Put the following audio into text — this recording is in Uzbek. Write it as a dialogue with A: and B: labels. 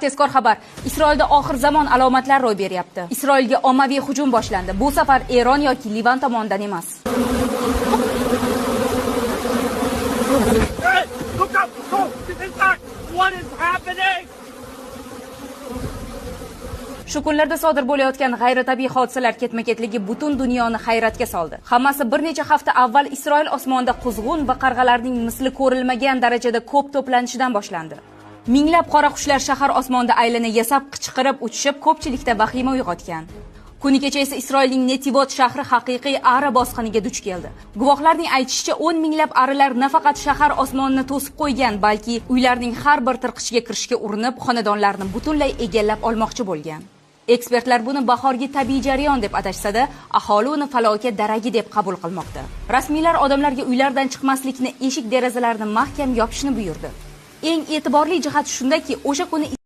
A: Tezkor xabar. Isroilda oxir zamon alomatlari ro'y beryapti. Isroilga ommaviy hujum boshlandi. Bu safar Eron yoki Livan tomonidan emas. Shu kunlarda sodir bo'layotgan g'ayritabiiy hodisalar ketma-ketligi butun dunyoni hayratga soldi. Hammasi bir necha hafta avval Isroil osmonida quzg'un va qarg'alarning misli ko'rilmagan darajada ko'p to'planishidan boshlandi. Minglab qora qushlar shahar osmonida aylana yasab qichqirib uchishib, ko'pchilikda vahima uyg'otgan. Kuni kecha esa Isroilning Netivot shahri haqiqiy ara bosqiniga duch keldi. Guvohlarning aytishicha, 10 minglab arilar nafaqat shahar osmonini to'sib qo'ygan, balki uylarning har bir tirqichiga kirishga urinib, xonadonlarni butunlay egallab olmoqchi bo'lgan. Ekspertlar buni bahorgi tabiiy jarayon deb atashsa-da, aholi uni falokat daragi deb qabul qilmoqda. Rasmiylar odamlarga uylardan chiqmaslikni, eshik derazalarini mahkam yopishni buyurdi. Eng e'tiborli jihat shundaki, o'sha kuni